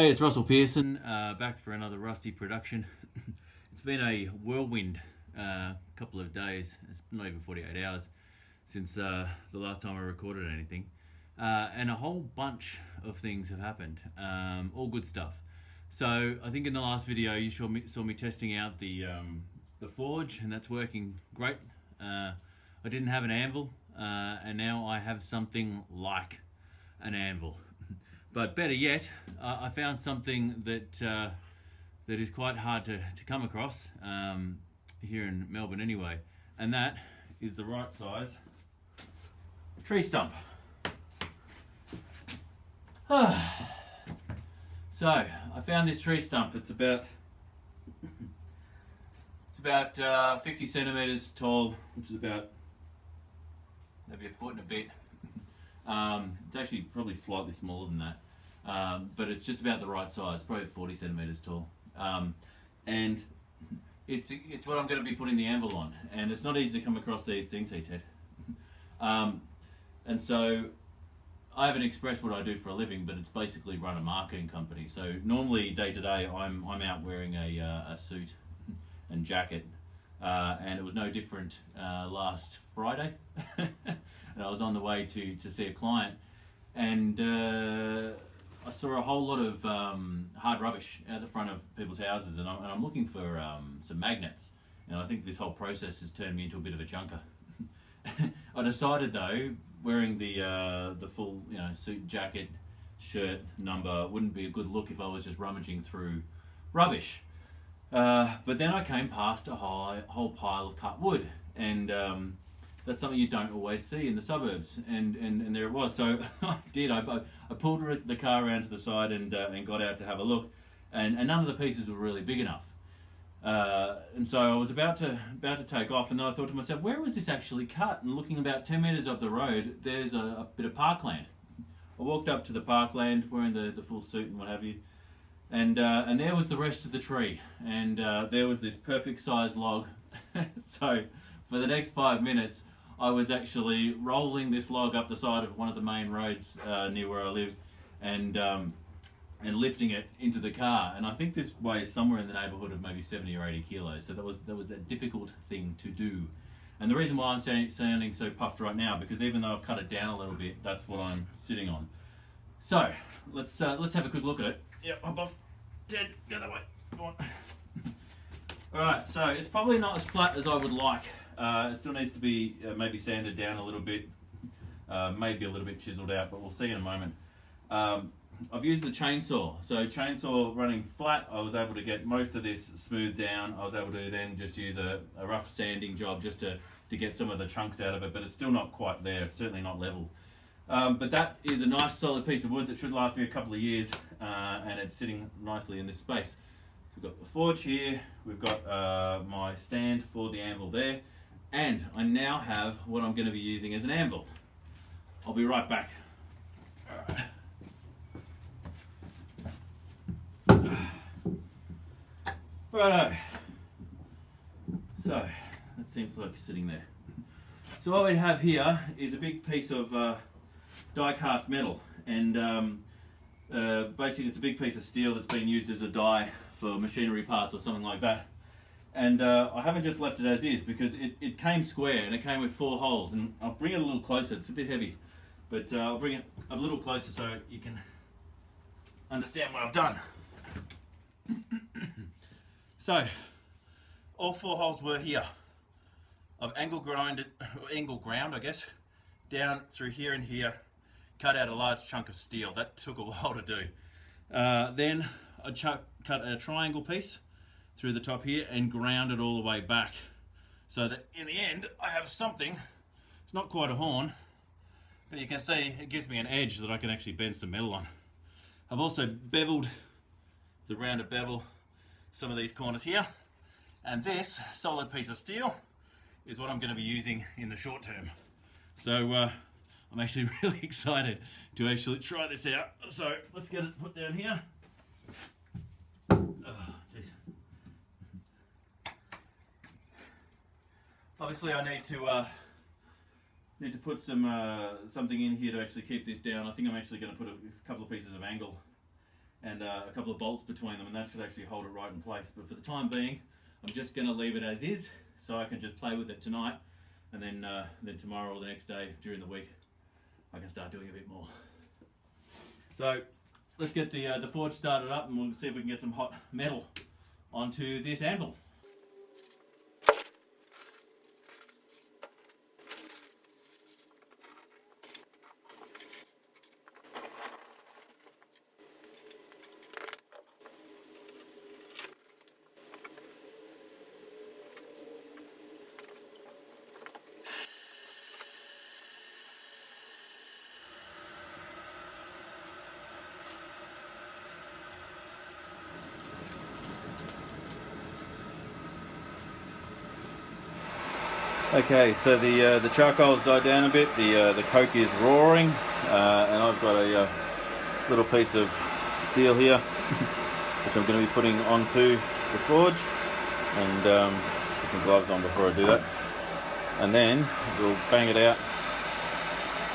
Hey, it's Russell Pearson, back for another Rusty production. It's been a whirlwind couple of days. It's not even 48 hours since the last time I recorded anything. And a whole bunch of things have happened, all good stuff. So I think in the last video you saw me testing out the forge, and that's working great. I didn't have an anvil, and now I have something like an anvil. But better yet, I found something that is quite hard to come across here in Melbourne anyway, and that is the right size tree stump. So I found this tree stump. It's about 50 centimeters tall, which is about maybe a foot and a bit. It's actually probably slightly smaller than that, but it's just about the right size, probably 40 centimeters tall. And it's what I'm going to be putting the anvil on, and it's not easy to come across these things, hey Ted. And so I haven't expressed what I do for a living, but it's basically run a marketing company. So normally day to day I'm out wearing a suit and jacket, and it was no different last Friday. And I was on the way to see a client, and I saw a whole lot of hard rubbish out the front of people's houses, and I'm looking for some magnets. And I think this whole process has turned me into a bit of a junker. I decided though, wearing the full suit, jacket, shirt, number wouldn't be a good look if I was just rummaging through rubbish. But then I came past a whole pile of cut wood, and that's something you don't always see in the suburbs, and there it was. So I did. I pulled the car around to the side and got out to have a look, and none of the pieces were really big enough. And so I was about to take off, and then I thought to myself, where was this actually cut? And looking about 10 meters up the road, there's a bit of parkland. I walked up to the parkland wearing the full suit and what have you, and there was the rest of the tree, and there was this perfect sized log. So for the next 5 minutes I was actually rolling this log up the side of one of the main roads near where I live, and lifting it into the car. And I think this weighs somewhere in the neighbourhood of maybe 70 or 80 kilos. So that was a difficult thing to do. And the reason why I'm sounding so puffed right now, because even though I've cut it down a little bit, that's what I'm sitting on. So let's have a quick look at it. Yep, hop off. Ted, go that way. Come on. All right, so it's probably not as flat as I would like. It still needs to be maybe sanded down a little bit, maybe a little bit chiseled out, but we'll see in a moment. I've used the chainsaw. So chainsaw running flat, I was able to get most of this smoothed down. I was able to then just use a rough sanding job just to get some of the chunks out of it, but it's still not quite there. It's certainly not level. But that is a nice solid piece of wood that should last me a couple of years, and it's sitting nicely in this space. So we've got the forge here, we've got my stand for the anvil there, and I now have what I'm going to be using as an anvil. I'll be right back. All right. Righto. So that seems like sitting there. So what we have here is a big piece of die cast metal, and basically it's a big piece of steel that's been used as a die for machinery parts or something like that. And I haven't just left it as is, because it came square and it came with 4 holes, and I'll bring it a little closer. It's a bit heavy, but I'll bring it a little closer so you can understand what I've done. So all 4 holes were here. I've angle ground, I guess, down through here and here, cut out a large chunk of steel. That took a while to do. Then I cut a triangle piece through the top here and ground it all the way back, so that in the end I have something. It's not quite a horn, but you can see it gives me an edge that I can actually bend some metal on. I've also beveled the rounded bevel some of these corners here, and this solid piece of steel is what I'm going to be using in the short term. So I'm actually really excited to actually try this out. So let's get it put down here. Oh, geez. Obviously I need to put some something in here to actually keep this down. I think I'm actually going to put a couple of pieces of angle and a couple of bolts between them, and that should actually hold it right in place. But for the time being, I'm just going to leave it as is, so I can just play with it tonight, and then tomorrow or the next day during the week, I can start doing a bit more. So let's get the forge started up, and we'll see if we can get some hot metal onto this anvil. Okay, so the charcoal's died down a bit, the coke is roaring, and I've got a little piece of steel here, which I'm going to be putting onto the forge, and put some gloves on before I do that, and then we'll bang it out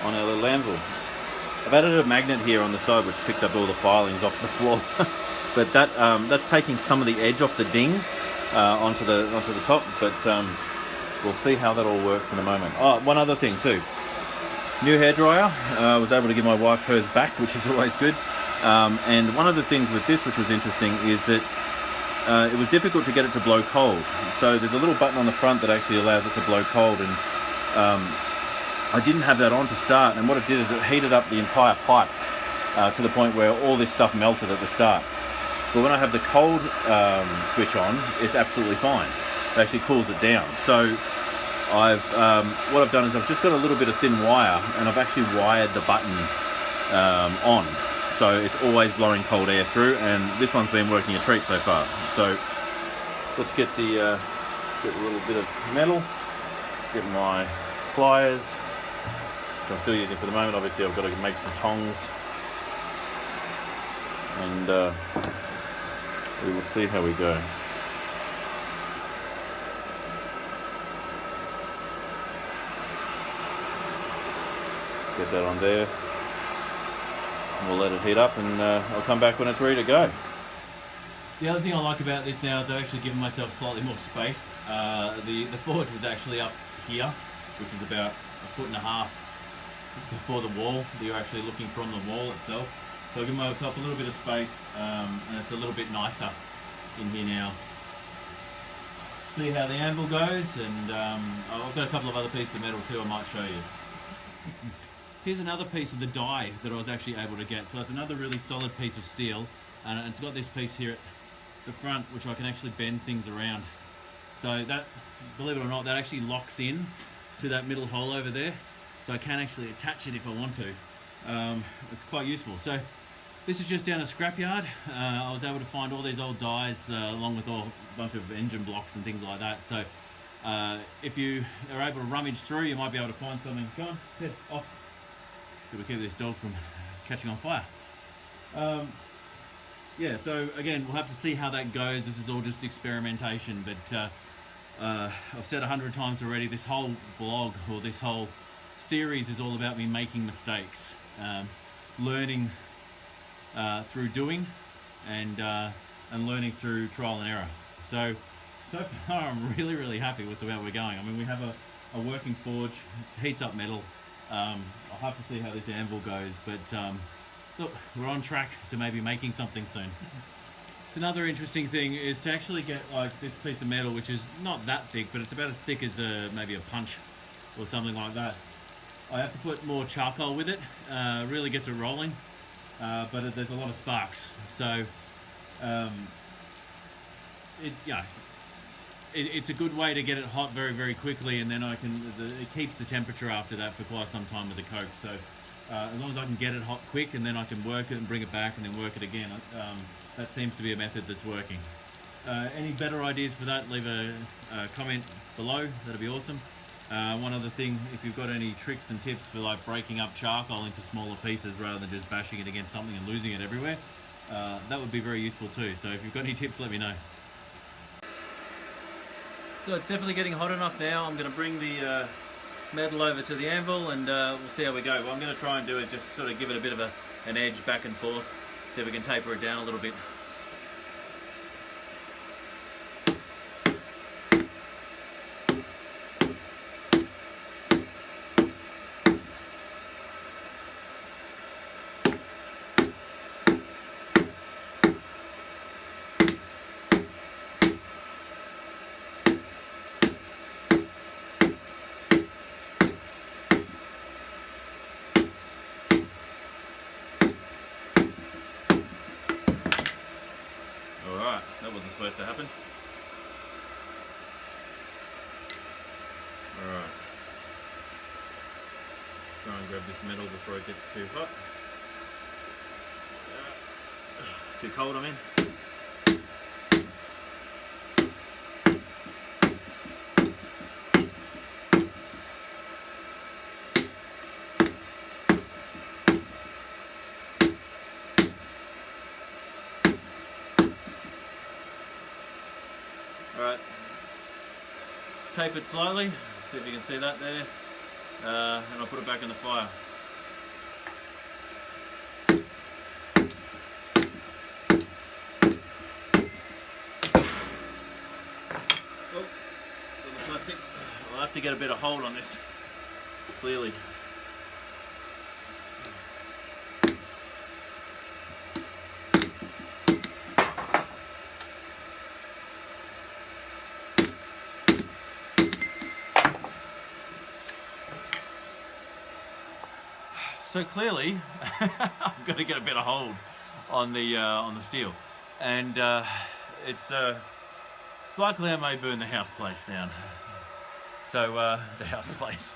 on our little anvil. I've added a magnet here on the side which picked up all the filings off the floor, but that's taking some of the edge off the ding onto the top, but we'll see how that all works in a moment. Oh, one other thing too. New hairdryer. I was able to give my wife hers back, which is always good. And one of the things with this which was interesting is that it was difficult to get it to blow cold. So there's a little button on the front that actually allows it to blow cold, and I didn't have that on to start, and what it did is it heated up the entire pipe to the point where all this stuff melted at the start. But when I have the cold switch on, it's absolutely fine. It actually cools it down. So what I've done is I've just got a little bit of thin wire, and I've actually wired the button on, so it's always blowing cold air through, and this one's been working a treat so far. So let's get a little bit of metal, get my pliers, which I'm still using for the moment. Obviously I've got to make some tongs, and we will see how we go. Get that on there, and we'll let it heat up, and I'll come back when it's ready to go. The other thing I like about this now is I've actually given myself slightly more space. The forge was actually up here, which is about 1.5 feet before the wall that you're actually looking from the wall itself. So I've given myself a little bit of space, and it's a little bit nicer in here now. See how the anvil goes, and I've got a couple of other pieces of metal too I might show you. Here's another piece of the die that I was actually able to get. So it's another really solid piece of steel, and it's got this piece here at the front which I can actually bend things around. So that, believe it or not, that actually locks in to that middle hole over there. So I can actually attach it if I want to. It's quite useful. So this is just down a scrapyard. I was able to find all these old dies along with a bunch of engine blocks and things like that. So if you are able to rummage through, you might be able to find something. Go on, Ted, off. We keep this dog from catching on fire. Yeah, so again, we'll have to see how that goes. This is all just experimentation, but I've said 100 times already, this whole blog or this whole series is all about me making mistakes, learning through doing, and learning through trial and error. So far I'm really happy with the way we're going. I mean, we have a working forge, heats up metal. I'll have to see how this anvil goes, but look, we're on track to maybe making something soon. So another interesting thing is to actually get like this piece of metal, which is not that thick, but it's about as thick as maybe a punch or something like that. I have to put more charcoal with it, really gets it rolling, but there's a lot of sparks. So it's a good way to get it hot very quickly, and then it keeps the temperature after that for quite some time with the coke. So as long as I can get it hot quick, and then I can work it and bring it back and then work it again, that seems to be a method that's working. Any better ideas for that, leave a comment below, that'd be awesome. One other thing, if you've got any tricks and tips for like breaking up charcoal into smaller pieces rather than just bashing it against something and losing it everywhere, that would be very useful too. So if you've got any tips, let me know. So it's definitely getting hot enough now. I'm going to bring the metal over to the anvil, and we'll see how we go. Well, I'm going to try and do it, just sort of give it a bit of an edge back and forth, See if we can taper it down a little bit. Alright, that wasn't supposed to happen. Alright. Try and grab this metal before it gets too hot. Too cold, I mean. Alright, let's tape it slowly, see if you can see that there, and I'll put it back in the fire. Oh, it's on the plastic. I'll have to get a bit of hold on this, clearly. So clearly, I've got to get a bit of hold on the steel, and it's likely I may burn the house place down. So the house place.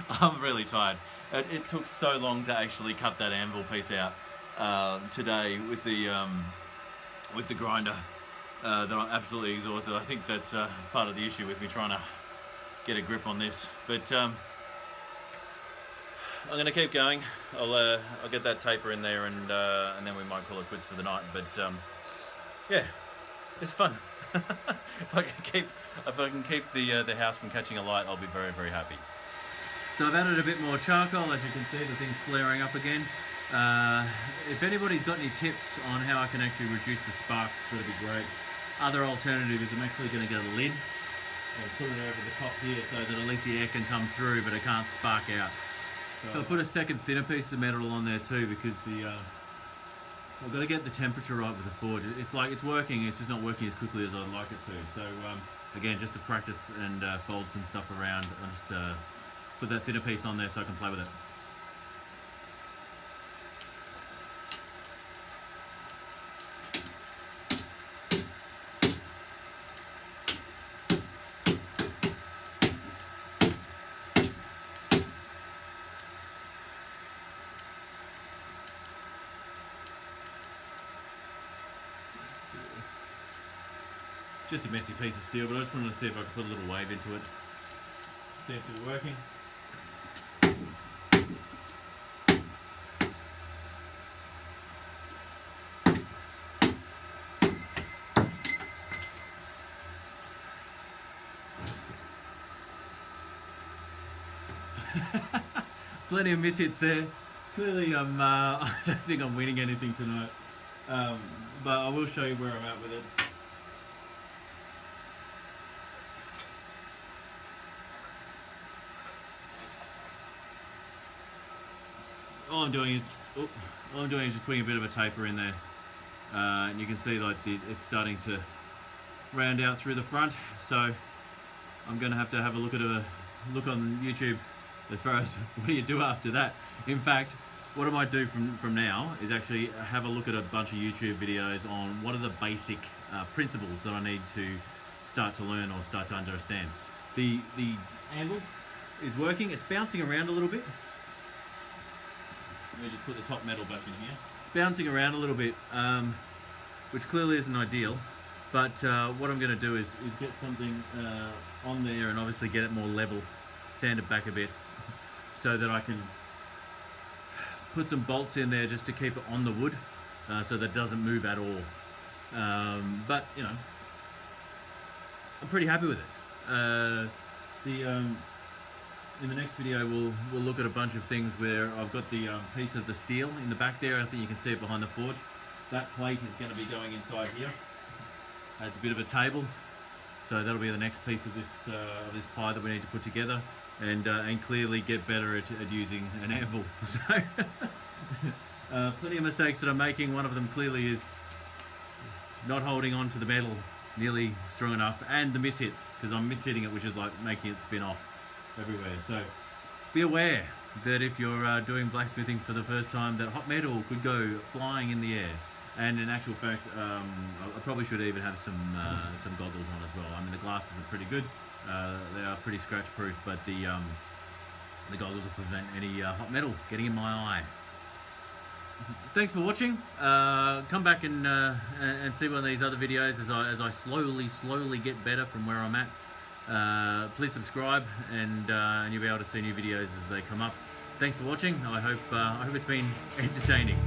I'm really tired. It took so long to actually cut that anvil piece out today with the grinder that I'm absolutely exhausted. I think that's part of the issue with me trying to get a grip on this, but. I'm going to keep going. I'll get that taper in there, and then we might call it quits for the night. But yeah, it's fun. If I can keep the house from catching a light, I'll be very, very happy. So I've added a bit more charcoal. As you can see, the thing's flaring up again. If anybody's got any tips on how I can actually reduce the sparks, that'd be great. Other alternative is I'm actually going to get a lid and put it over the top here so that at least the air can come through, but it can't spark out. So I'll put a second thinner piece of metal on there too, because I've got to get the temperature right with the forge. It's like it's working, it's just not working as quickly as I'd like it to. So again, just to practice and fold some stuff around, I'll just put that thinner piece on there so I can play with it. Just a messy piece of steel, but I just wanted to see if I could put a little wave into it. See if it's working. Plenty of mishits there. Clearly I don't think I'm winning anything tonight, but I will show you where I'm at with it. All I'm doing is just putting a bit of a taper in there, and you can see like it's starting to round out through the front. So I'm going to have a look on YouTube as far as what do you do after that. In fact, what I might do from now is actually have a look at a bunch of YouTube videos on what are the basic principles that I need to start to learn or start to understand. The anvil is working. It's bouncing around a little bit. Let me just put the top metal back in here. It's bouncing around a little bit, which clearly isn't ideal, but what I'm going to do is get something on there and obviously get it more level, sand it back a bit, so that I can put some bolts in there just to keep it on the wood, so that it doesn't move at all. But, you know, I'm pretty happy with it. in the next video we'll look at a bunch of things where I've got the piece of the steel in the back there. I think you can see it behind the forge. That plate is going to be going inside here as a bit of a table. So that'll be the next piece of this pie that we need to put together, and clearly get better at using an anvil. So plenty of mistakes that I'm making. One of them clearly is not holding on to the metal nearly strong enough, and the mishits, because I'm mishitting it, which is like making it spin off everywhere. So be aware that if you're doing blacksmithing for the first time, that hot metal could go flying in the air. And in actual fact, I probably should even have some goggles on as well. I mean, the glasses are pretty good; they are pretty scratch proof, but the goggles will prevent any hot metal getting in my eye. Thanks for watching. Come back and see one of these other videos as I slowly get better from where I'm at. Please subscribe, and you'll be able to see new videos as they come up. Thanks for watching. I hope it's been entertaining.